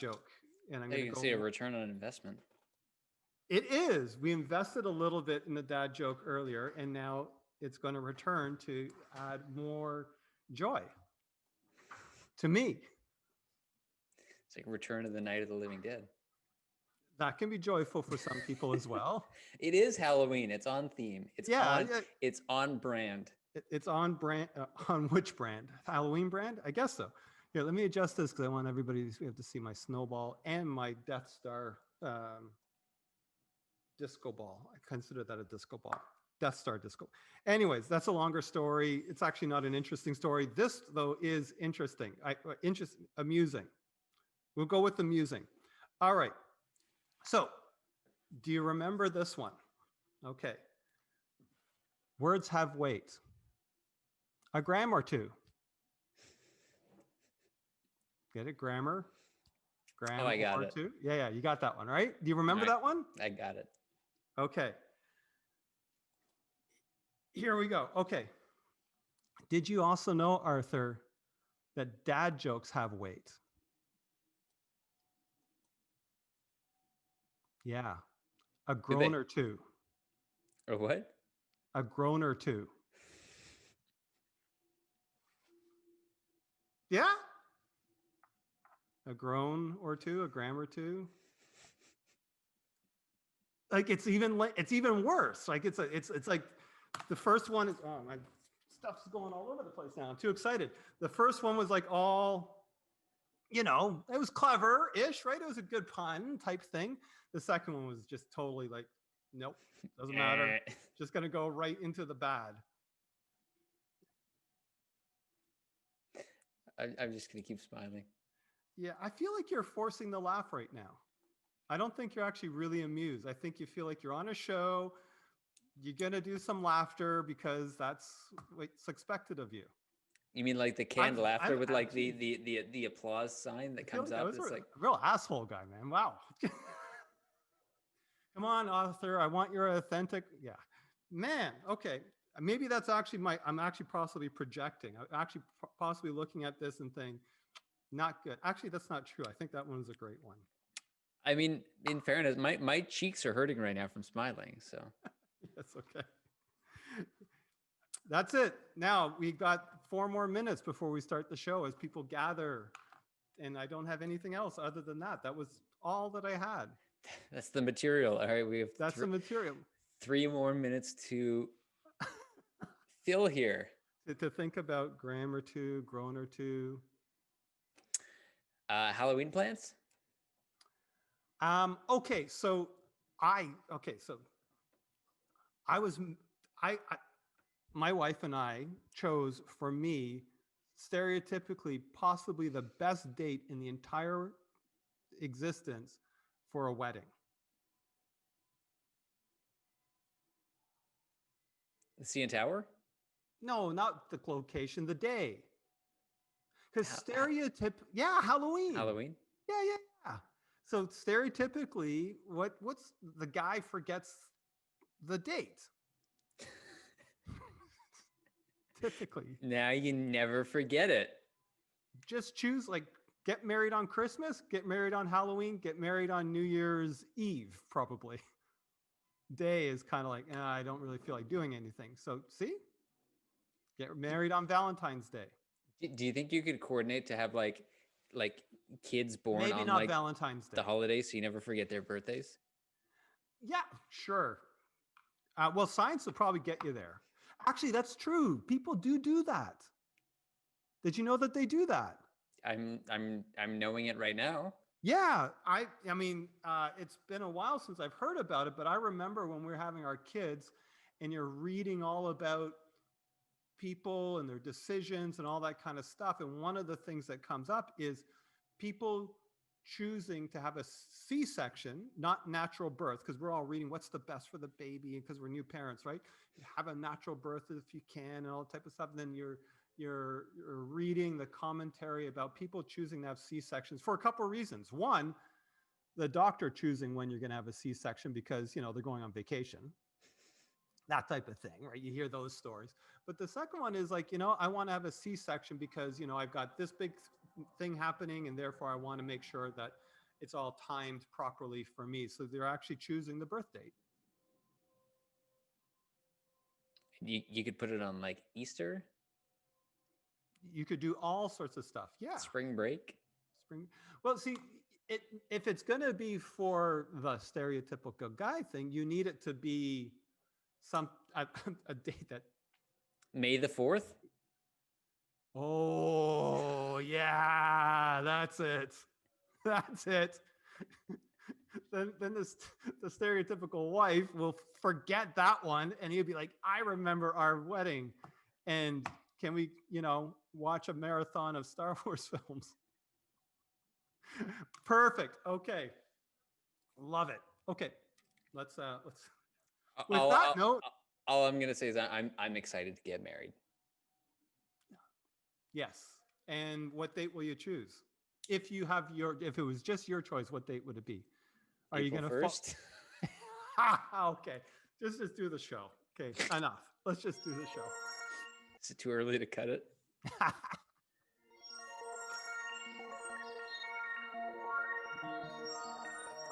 joke, and I'm You going can to see a go. return on investment. It is. We invested a little bit in the dad joke earlier, and now it's going to return to add more joy to me. It's like Return of the Night of the Living Dead. That can be joyful for some people as well. It is Halloween. It's on theme. It's on brand. It's on brand. On which brand? Halloween brand? I guess so. Here, let me adjust this because I want everybody to be able to see my snowball and my Death Star disco ball. I consider that a disco ball. Death Star disco. Anyways, that's a longer story. It's actually not an interesting story. This, though, is interesting. Amusing. We'll go with amusing. All right. So, do you remember this one? Okay. Words have weight. A gram or two. Get it? Grammar. Gram I got or it. two. Yeah, you got that one, right? Do you remember that one? I got it. Okay. Here we go. Okay. Did you also know, Arthur, that dad jokes have weight? Yeah. A groan or two. Or what? A groan or two. Yeah? A groan or two, a gram or two. Like it's even worse. Like it's like the first one is, oh, my stuff's going all over the place now. I'm too excited. The first one was like all, it was clever-ish, right? It was a good pun type thing. The second one was just totally like, nope, doesn't matter. Just going to go right into the bad. I'm just going to keep smiling. Yeah, I feel like you're forcing the laugh right now. I don't think you're actually really amused. I think you feel like you're on a show. You're going to do some laughter because that's what's expected of you. You mean like the canned laughter with like the applause sign that comes up? It's like a real asshole guy, man. Wow. Come on, Arthur. I want your authentic. Yeah, man. Okay. Maybe that's actually I'm actually possibly projecting. I'm actually possibly looking at this and saying, not good. Actually, that's not true. I think that one was a great one. I mean, in fairness, my cheeks are hurting right now from smiling. So that's okay. That's it. Now we got 4 more minutes before we start the show as people gather. And I don't have anything else other than that. That was all that I had. That's the material. All right. We have the material. 3 more minutes to fill here. To think about gram or two, groan or two. Halloween plans? Okay. So I my wife and I chose, for me, stereotypically, possibly the best date in the entire existence for a wedding. The CN Tower? No, not the location, the day. Because Halloween. Halloween? Yeah. So stereotypically, what's the guy forgets the date? Typically. Now you never forget it. Just choose, like, get married on Christmas, get married on Halloween, get married on New Year's Eve, probably. Day is kind of like, I don't really feel like doing anything. So see, get married on Valentine's Day. Do you think you could coordinate to have like kids born Maybe on not like Valentine's Day, the holidays, so you never forget their birthdays? Yeah, sure. Well, science will probably get you there. Actually, that's true. People do that. Did you know that they do that? I'm knowing it right now. Yeah, I mean, it's been a while since I've heard about it, but I remember when we were having our kids and you're reading all about people and their decisions and all that kind of stuff. And one of the things that comes up is people choosing to have a C-section, not natural birth, because we're all reading what's the best for the baby, and because we're new parents, right? You have a natural birth if you can and all type of stuff. And then you're reading the commentary about people choosing to have C-sections for a couple of reasons. One, the doctor choosing when you're going to have a C-section because, they're going on vacation, that type of thing, right? You hear those stories. But the second one is like, I want to have a C-section because, I've got this big thing happening and therefore I want to make sure that it's all timed properly for me. So they're actually choosing the birth date. You could put it on like Easter. You could do all sorts of stuff. Yeah. Spring break. Well, see, if it's going to be for the stereotypical guy thing, you need it to be a date that May the 4th. Oh, yeah, that's it. That's it. then the stereotypical wife will forget that one, and he'll be like, I remember our wedding. And can we, watch a marathon of Star Wars films? Perfect. Okay. Love it. Okay. Let's with that note. All I'm gonna say is I'm excited to get married. Yes. And what date will you choose? If it was just your choice, what date would it be? Are April you going to 1st? Okay. Just do the show. Okay. Enough. Let's just do the show. Is it too early to cut it?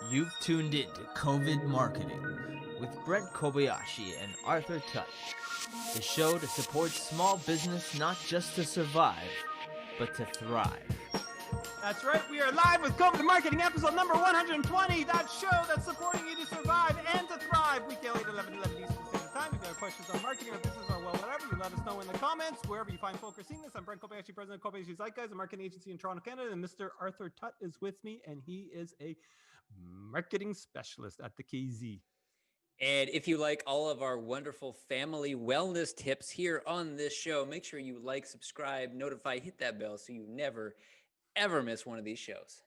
You've tuned in to COVID Marketing with Brent Kobayashi and Arthur Tutt, the show to support small business not just to survive, but to thrive. That's right. We are live with COVID Marketing episode number 120. That show that's supporting you to survive and to thrive. Week 8, 11 Eastern Standard Time. If you have questions on marketing or business or whatever, you let us know in the comments. Wherever you find folk or seeing this, I'm Brent Kobayashi, president of Kobayashi Zeitguys, a marketing agency in Toronto, Canada. And Mr. Arthur Tutt is with me, and he is a marketing specialist at the KZ. And if you like all of our wonderful family wellness tips here on this show, make sure you like, subscribe, notify, hit that bell so you never, ever miss one of these shows.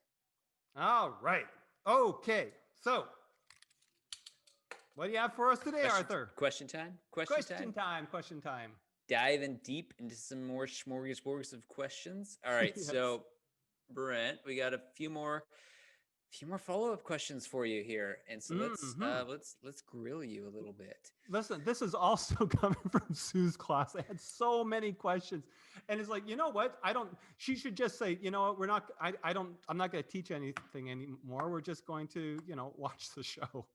All right. Okay. So, what do you have for us today, Arthur? Question time? Question time. Diving deep into some more smorgasbords of questions. All right. Yes. So, Brent, we got a few more follow-up questions for you here, and so let's grill you a little bit. Listen, this is also coming from Sue's class. I had so many questions, and it's like, you know what? She should just say, you know what? I'm not going to teach anything anymore. We're just going to, watch the show.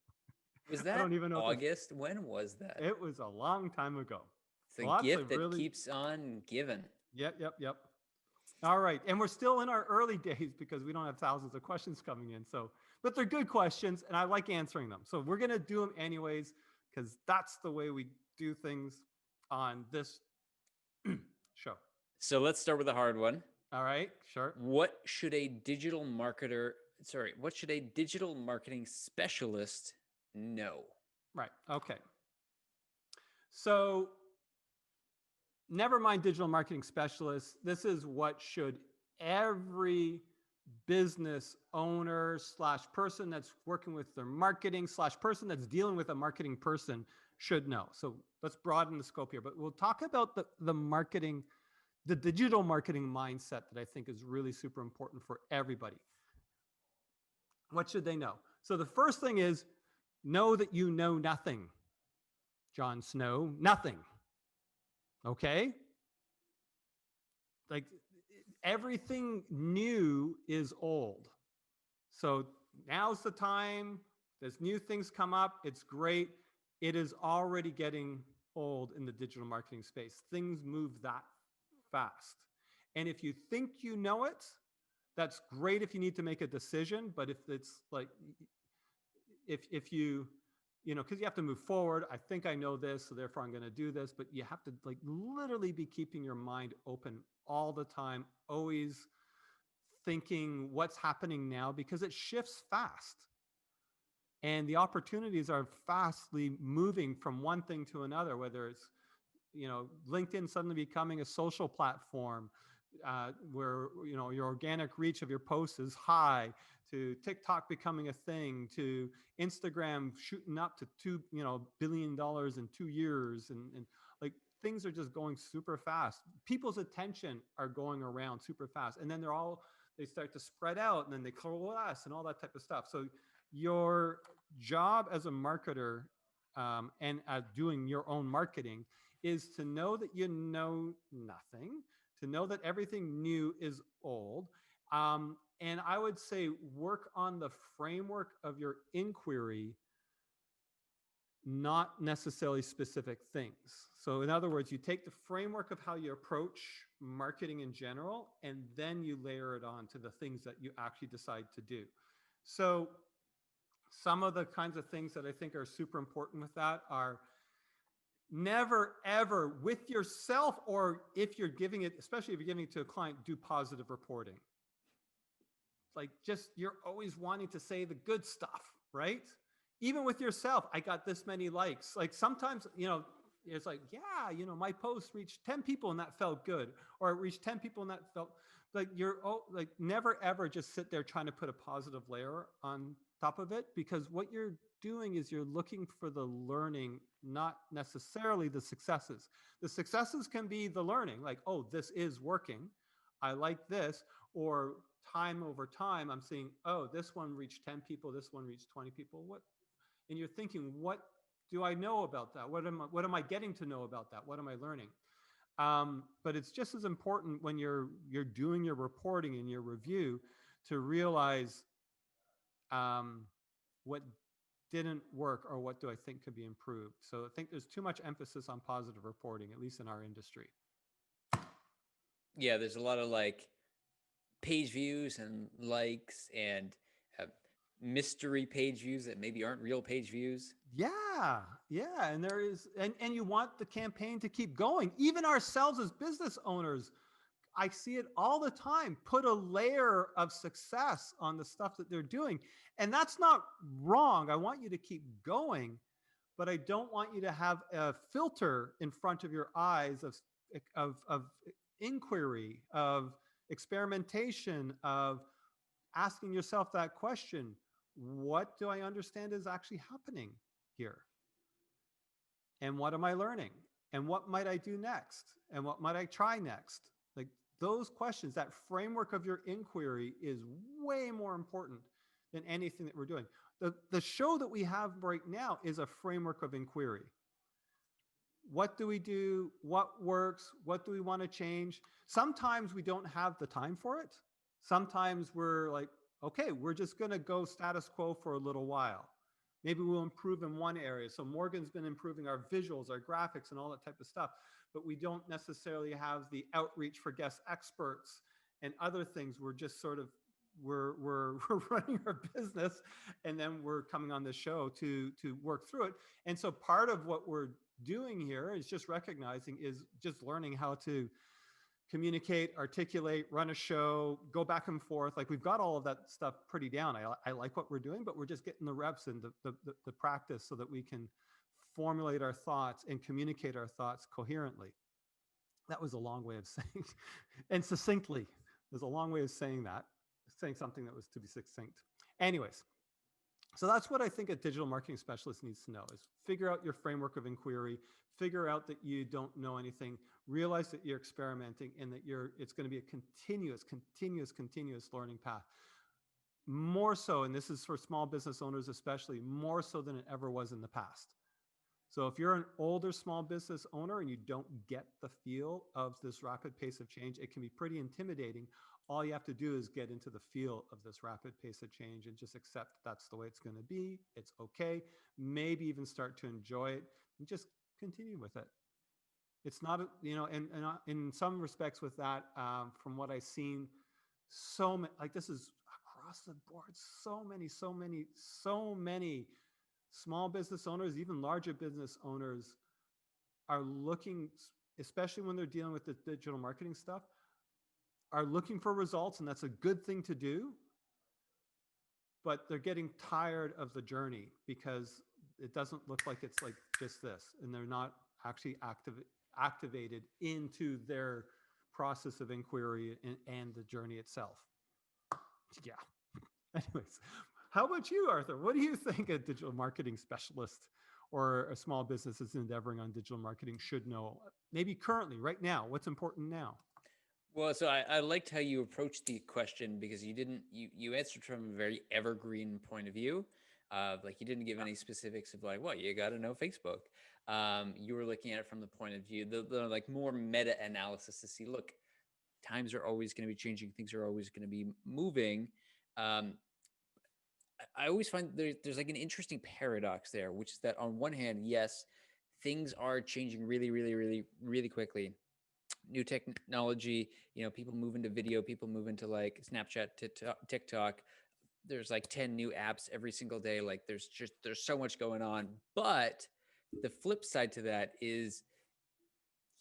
Was that I don't even know August? When was that? It was a long time ago. It's a gift that keeps on giving. Yep. All right. And we're still in our early days because we don't have thousands of questions coming in. But they're good questions and I like answering them. So we're going to do them anyways, because that's the way we do things on this show. So let's start with the hard one. All right. Sure. What should a digital marketing specialist know? Right. Okay. So never mind digital marketing specialists. This is what should every business owner / person that's working with their marketing / person that's dealing with a marketing person should know. So let's broaden the scope here, but we'll talk about the marketing, the digital marketing mindset that I think is really super important for everybody. What should they know? So the first thing is know that you know nothing. Jon Snow, nothing. Okay? Like everything new is old. So now's the time. There's new things come up. It's great. It is already getting old in the digital marketing space. Things move that fast. And if you think you know it, that's great if you need to make a decision. But if it's like, if you because you have to move forward. I think I know this, so therefore I'm going to do this. But you have to literally be keeping your mind open all the time, always thinking what's happening now, because it shifts fast. And the opportunities are fastly moving from one thing to another, whether it's, LinkedIn suddenly becoming a social platform where, your organic reach of your posts is high, to TikTok becoming a thing, to Instagram shooting up to $2 billion in 2 years. And like things are just going super fast. People's attention are going around super fast. And then they start to spread out and then they coalesce and all that type of stuff. So your job as a marketer and doing your own marketing is to know that you know nothing, to know that everything new is old, And I would say work on the framework of your inquiry, not necessarily specific things. So in other words, you take the framework of how you approach marketing in general, and then you layer it on to the things that you actually decide to do. So some of the kinds of things that I think are super important with that are never, ever with yourself, or if you're giving it, especially if you're giving it to a client, do positive reporting. Like, just, you're always wanting to say the good stuff, right? Even with yourself, I got this many likes. Like sometimes, it's like, yeah, my post reached 10 people and that felt good, or it reached 10 people and that felt like, never ever just sit there trying to put a positive layer on top of it, because what you're doing is you're looking for the learning, not necessarily the successes. The successes can be the learning, like, oh, this is working, I like this, or time over time, I'm seeing, oh, this one reached 10 people, this one reached 20 people. And you're thinking, what do I know about that? What am I getting to know about that? What am I learning? But it's just as important when you're doing your reporting and your review to realize what didn't work, or what do I think could be improved. So I think there's too much emphasis on positive reporting, at least in our industry. Yeah, there's a lot of like page views and likes and mystery page views that maybe aren't real page views. Yeah. And there is, and you want the campaign to keep going. Even ourselves as business owners, I see it all the time. Put a layer of success on the stuff that they're doing. And that's not wrong. I want you to keep going, but I don't want you to have a filter in front of your eyes of inquiry, of experimentation, of asking yourself that question: what do I understand is actually happening here? And what am I learning? And what might I do next? And what might I try next? Like, those questions, that framework of your inquiry is way more important than anything that we're doing. The show that we have right now is a framework of inquiry. What do we do? What works? What do we want to change? Sometimes we don't have the time for it. Sometimes we're like, okay, we're just going to go status quo for a little while. Maybe we'll improve in one area. So Morgan's been improving our visuals, our graphics, and all that type of stuff, but we don't necessarily have the outreach for guest experts and other things. We're just sort of, we're running our business, and then we're coming on the show to work through it. And so part of what we're doing here is just recognizing, is just learning how to communicate, articulate, run a show, go back and forth. Like, we've got all of that stuff pretty down. I like what we're doing, but we're just getting the reps and the practice so that we can formulate our thoughts and communicate our thoughts coherently. That was a long way of saying, and succinctly. There's a long way of saying that, saying something that was to be succinct. Anyways, so that's what I think a digital marketing specialist needs to know, is figure out your framework of inquiry, figure out that you don't know anything, realize that you're experimenting, and that it's going to be a continuous learning path. More so, and this is for small business owners especially, more so than it ever was in the past. So if you're an older small business owner and you don't get the feel of this rapid pace of change, it can be pretty intimidating. All you have to do is get into the feel of this rapid pace of change and just accept that's the way it's going to be. It's okay. Maybe even start to enjoy it and just continue with it. It's not, and in some respects with that, from what I've seen, so many, like, this is across the board, so many small business owners, even larger business owners, are looking, especially when they're dealing with the digital marketing stuff, are looking for results, and that's a good thing to do, but they're getting tired of the journey because it doesn't look like it's like just this, and they're not actually activated into their process of inquiry and the journey itself. Yeah. Anyways, how about you, Arthur? What do you think a digital marketing specialist or a small business that's endeavoring on digital marketing should know? Maybe currently, right now, what's important now? Well, so I liked how you approached the question, because you answered from a very evergreen point of view. Like, you didn't give any specifics of like, you got to know Facebook. You were looking at it from the point of view, the like more meta analysis to see, look, times are always going to be changing. Things are always going to be moving. I always find there's like an interesting paradox there, which is that on one hand, yes, things are changing really, really, really, really quickly. New technology, people move into video, people move into like Snapchat, TikTok. There's like 10 new apps every single day. Like there's so much going on. But the flip side to that is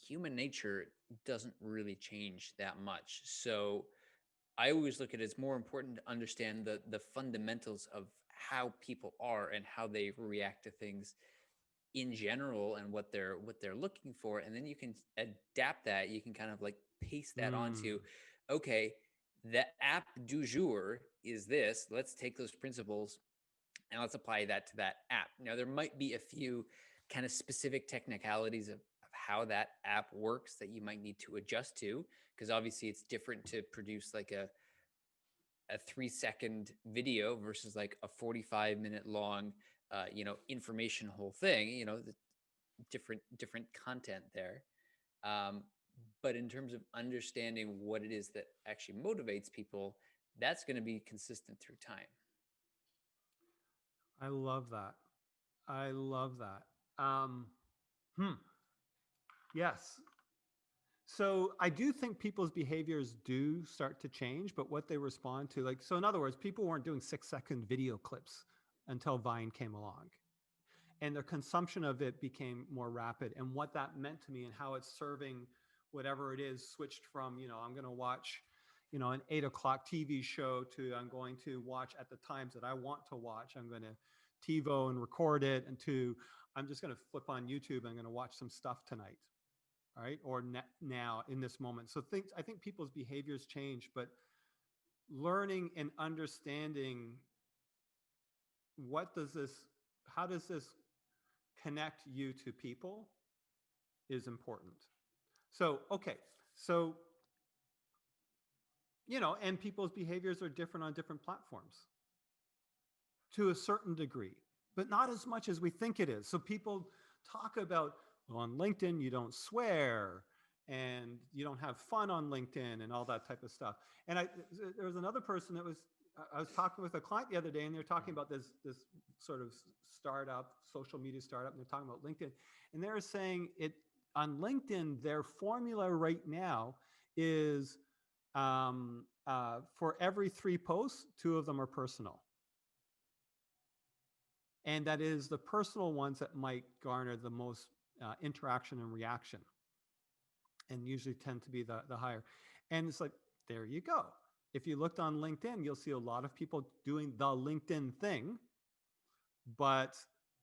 human nature doesn't really change that much. So I always look at it as more important to understand the fundamentals of how people are and how they react to things in general and what they're looking for, and then you can adapt that. You can kind of like paste that onto, okay, the app du jour is this. Let's take those principles and let's apply that to that app. Now, there might be a few kind of specific technicalities of how that app works that you might need to adjust to, because obviously it's different to produce like a 3-second video versus like a 45-minute long information whole thing, the different content there. But in terms of understanding what it is that actually motivates people, that's going to be consistent through time. I love that. I love that. Yes. So I do think people's behaviors do start to change, but what they respond to, like, so in other words, people weren't doing 6-second video clips until Vine came along, and their consumption of it became more rapid. And what that meant to me and how it's serving whatever it is switched from, I'm going to watch, an 8 o'clock TV show to I'm going to watch at the times that I want to watch. I'm going to TiVo and record it, and to I'm just going to flip on YouTube. I'm going to watch some stuff tonight. All right. Or now in this moment. So I think people's behaviors change, but learning and understanding how does this connect you to people is important. So, okay. So, and people's behaviors are different on different platforms to a certain degree, but not as much as we think it is. So people talk about, on LinkedIn, you don't swear and you don't have fun on LinkedIn and all that type of stuff. And there was another person I was talking with a client the other day, and they're talking about this sort of startup, social media startup, and they're talking about LinkedIn. And they're saying on LinkedIn, their formula right now is for every 3 posts, 2 of them are personal. And that is the personal ones that might garner the most interaction and reaction, and usually tend to be the higher. And it's like, there you go. If you looked on LinkedIn, you'll see a lot of people doing the LinkedIn thing, but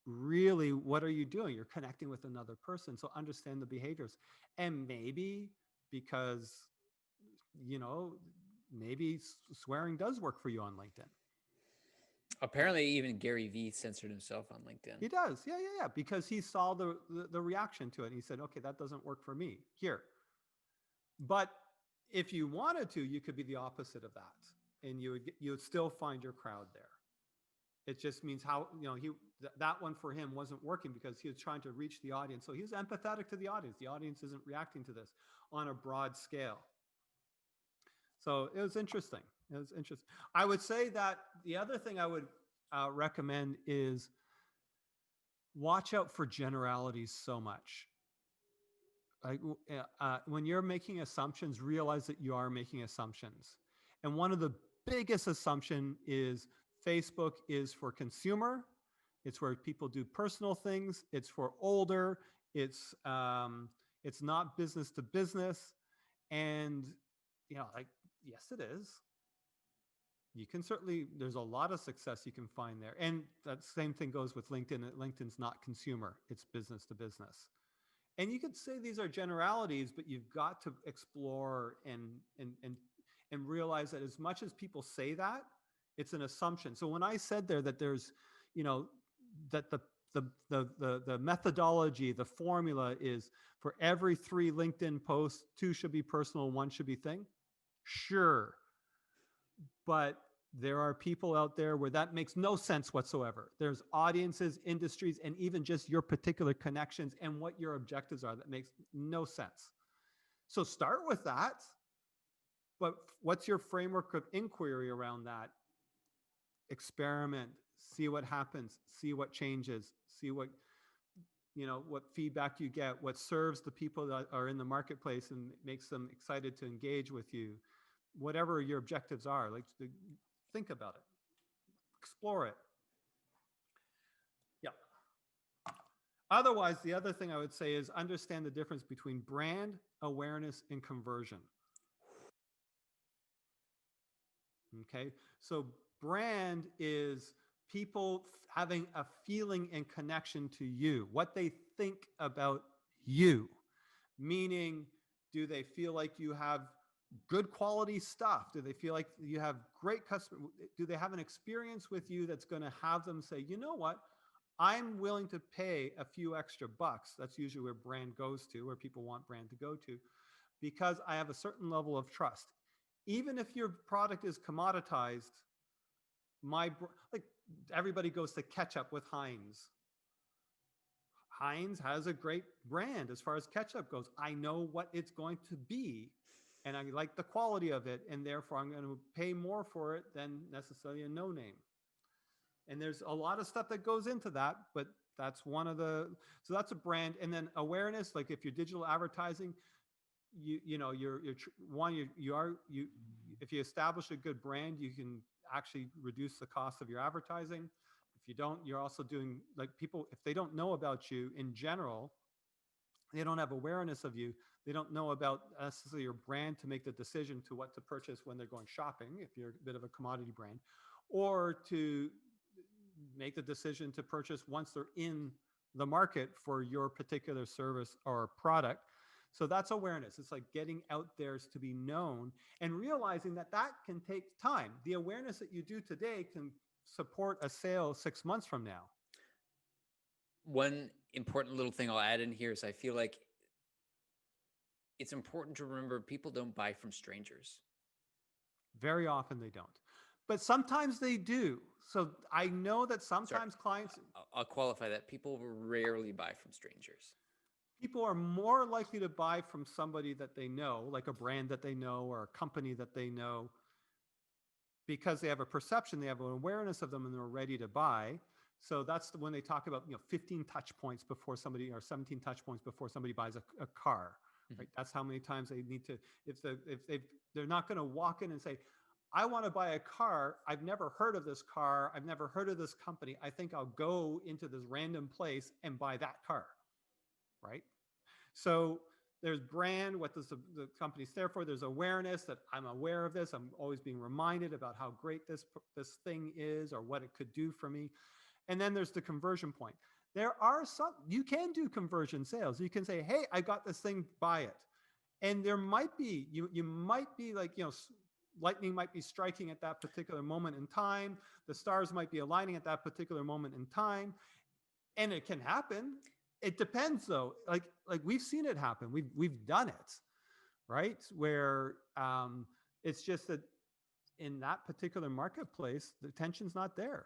really, what are you doing? You're connecting with another person. So understand the behaviors. And maybe because, maybe swearing does work for you on LinkedIn. Apparently, even Gary Vee censored himself on LinkedIn. He does. Yeah. Because he saw the reaction to it. And he said, okay, that doesn't work for me here. But if you wanted to, you could be the opposite of that. And you would still find your crowd there. It just means how, that one for him wasn't working because he was trying to reach the audience. So he was empathetic to the audience. The audience isn't reacting to this on a broad scale. So it was interesting. I would say that the other thing I would recommend is watch out for generalities so much. When you're making assumptions, realize that you are making assumptions. And one of the biggest assumption is Facebook is for consumer. It's where people do personal things. It's for older. It's not business to business. And, yes, it is. You can certainly, there's a lot of success you can find there. And that same thing goes with LinkedIn. LinkedIn's not consumer, it's business to business. And you could say these are generalities, but you've got to explore and realize that as much as people say that, it's an assumption. So when I said there that there's, that the methodology, the formula is for every 3 LinkedIn posts, 2 should be personal, 1 should be thing. Sure. But there are people out there where that makes no sense whatsoever. There's audiences, industries, and even just your particular connections and what your objectives are that makes no sense. So start with that But what's your framework of inquiry around that? Experiment, see what happens, see what changes, see what, what feedback you get, what serves the people that are in the marketplace and makes them excited to engage with you. Whatever your objectives are, like, think about it, explore it. Yeah. Otherwise, the other thing I would say is understand the difference between brand awareness and conversion. Okay, so brand is people having a feeling and connection to you, what they think about you, meaning, do they feel like you have good quality stuff? Do they feel like you have great customer? Do they have an experience with you that's going to have them say, you know what, I'm willing to pay a few extra bucks. That's usually where brand goes to, where people want brand to go to, because I have a certain level of trust. Even if your product is commoditized, like everybody goes to ketchup with Heinz. Heinz has a great brand as far as ketchup goes. I know what it's going to be, and I like the quality of it, and therefore I'm going to pay more for it than necessarily a no name. And there's a lot of stuff that goes into that, but that's one of the, so that's a brand. And then awareness, like if you're digital advertising, if you establish a good brand, you can actually reduce the cost of your advertising. If you don't, you're also doing, like, people, if they don't know about you in general, they don't have awareness of you, they don't know about necessarily your brand to make the decision to what to purchase when they're going shopping, if you're a bit of a commodity brand, or to make the decision to purchase once they're in the market for your particular service or product. So that's awareness. It's like getting out there to be known and realizing that that can take time. The awareness that you do today can support a sale 6 months from now. One important little thing I'll add in here is I feel like it's important to remember people don't buy from strangers. Very often they don't, but sometimes they do. So I know that sometimes clients... I'll qualify that. People rarely buy from strangers. People are more likely to buy from somebody that they know, like a brand that they know or a company that they know, because they have a perception, they have an awareness of them, and they're ready to buy. So that's when they talk about 15 touch points before somebody, or 17 touch points before somebody buys a car. Right? That's how many times they need to. If they're not going to walk in and say, I want to buy a car. I've never heard of this car. I've never heard of this company. I think I'll go into this random place and buy that car. Right? So there's brand, what does the company stand for? There's awareness, that I'm aware of this. I'm always being reminded about how great this thing is or what it could do for me. And then there's the conversion point. There are some, you can do conversion sales. You can say, hey, I got this thing, buy it. And there might be, you might be like, lightning might be striking at that particular moment in time. The stars might be aligning at that particular moment in time. And it can happen. It depends, though. Like we've seen it happen. We've done it, right? Where it's just that in that particular marketplace, the tension's not there.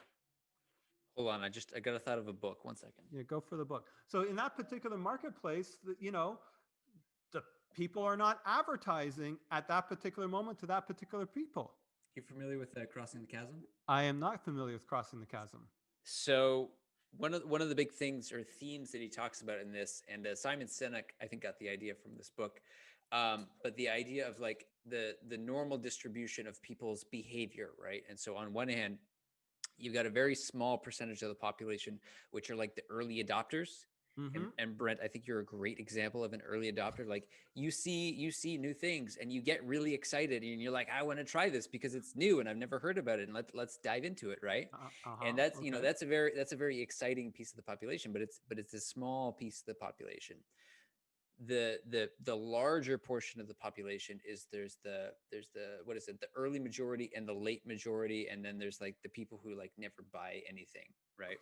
Hold on, I got a thought of a book. 1 second. Yeah, go for the book. So in that particular marketplace, the people are not advertising at that particular moment to that particular people. You familiar with Crossing the Chasm? I am not familiar with Crossing the Chasm. So one of the big things or themes that he talks about in this, and Simon Sinek, I think, got the idea from this book, but the idea of like the normal distribution of people's behavior, right? And so on one hand, you've got a very small percentage of the population, which are like the early adopters. Mm-hmm. And Brent, I think you're a great example of an early adopter. Like you see new things and you get really excited and you're like, I want to try this because it's new and I've never heard about it. And let's dive into it. Right. And that's, okay. That's a very exciting piece of the population, but it's a small piece of the population. The larger portion of the population is there's the what is it, the early majority and the late majority, and then there's like the people who like never buy anything, right?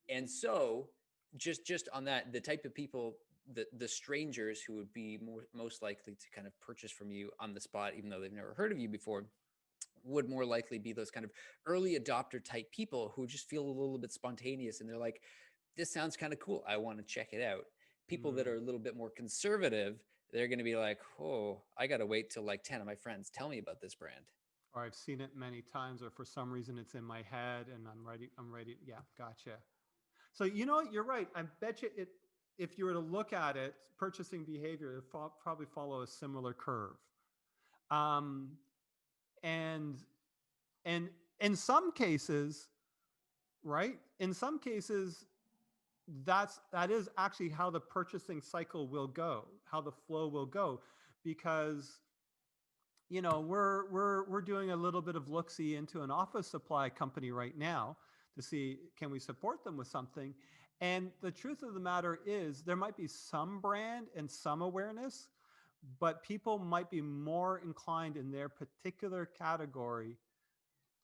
And so just on that, the type of people, the strangers who would be most likely to kind of purchase from you on the spot, even though they've never heard of you before, would more likely be those kind of early adopter type people who just feel a little bit spontaneous and they're like, this sounds kind of cool, I want to check it out. People that are a little bit more conservative, they're going to be like, oh, I got to wait till like 10 of my friends tell me about this brand. Or I've seen it many times, or for some reason it's in my head and I'm ready. Yeah, gotcha. So you know what? You're right. I bet you it. If you were to look at it, purchasing behavior probably follow a similar curve. Um, and and in some cases, right? In some cases, that is actually how the purchasing cycle will go, how the flow will go, because we're doing a little bit of look-see into an office supply company right now to see, can we support them with something. And the truth of the matter is there might be some brand and some awareness, but people might be more inclined in their particular category.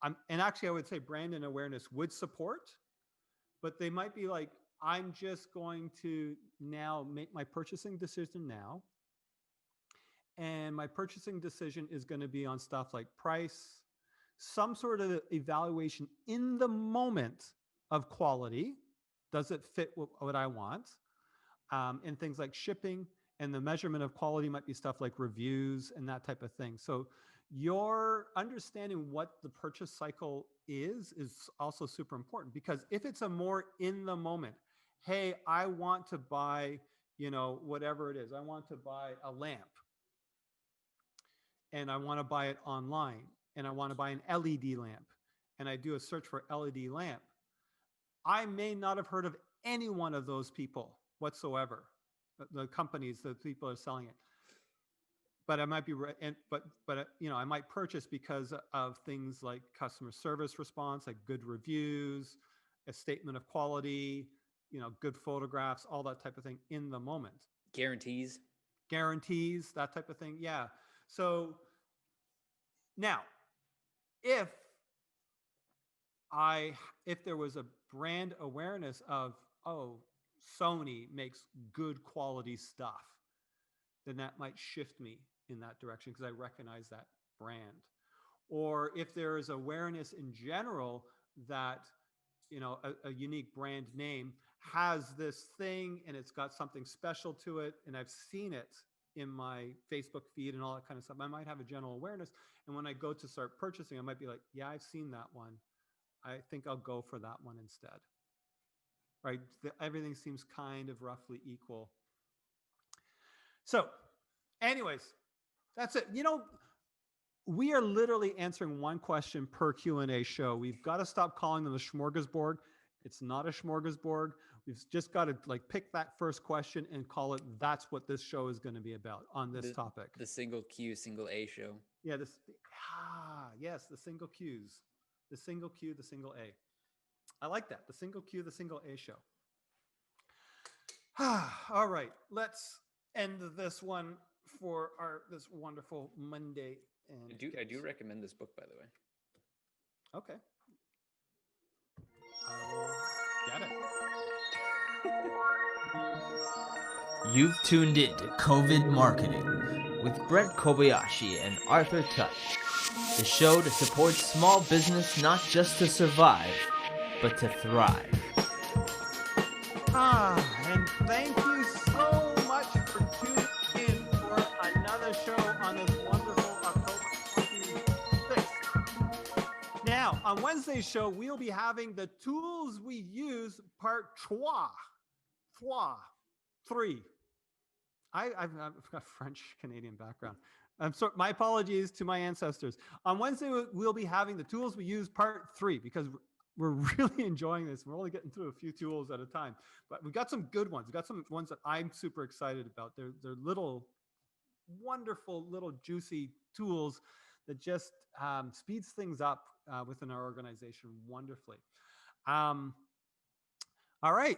And actually I would say brand and awareness would support, but they might be like, I'm just going to now make my purchasing decision now. And my purchasing decision is going to be on stuff like price, some sort of evaluation in the moment of quality. Does it fit what I want? And things like shipping, and the measurement of quality might be stuff like reviews and that type of thing. So your understanding what the purchase cycle is also super important, because if it's a more in the moment, hey, I want to buy, whatever it is, I want to buy a lamp and I want to buy it online, and I want to buy an LED lamp, and I do a search for LED lamp, I may not have heard of any one of those people whatsoever, the companies, the people are selling it. But I might be, but I might purchase because of things like customer service response, like good reviews, a statement of quality, good photographs, all that type of thing in the moment. Guarantees, that type of thing. Yeah. So now, if there was a brand awareness of, oh, Sony makes good quality stuff, then that might shift me in that direction because I recognize that brand. Or if there is awareness in general that, a unique brand name has this thing and it's got something special to it, and I've seen it in my Facebook feed and all that kind of stuff, I might have a general awareness. And when I go to start purchasing, I might be like, yeah, I've seen that one. I think I'll go for that one instead. Right? Everything seems kind of roughly equal. So anyways, that's it. We are literally answering one question per Q&A show. We've got to stop calling them the smorgasbord. It's not a smorgasbord. We've just got to pick that first question and call it, that's what this show is going to be about on this topic. The single Q, single A show. Yeah, yes, the single Qs. The single Q, the single A. I like that. The single Q, the single A show. All right, let's end this one for this wonderful Monday. And I do recommend this book, by the way. Okay. Get it. You've tuned in to COVID Marketing with Brent Kobayashi and Arthur Tutt, the show to support small business not just to survive, but to thrive. And thank you so much for tuning in for another show on this wonderful October 26th. Now, on Wednesday's show, we'll be having the tools we use part 3. I've got French-Canadian background. My apologies to my ancestors. On Wednesday, we'll be having the tools we use part 3, because we're really enjoying this. We're only getting through a few tools at a time, but we've got some good ones. We've got some ones that I'm super excited about. They're little, wonderful, little juicy tools that just speeds things up within our organization wonderfully. All right.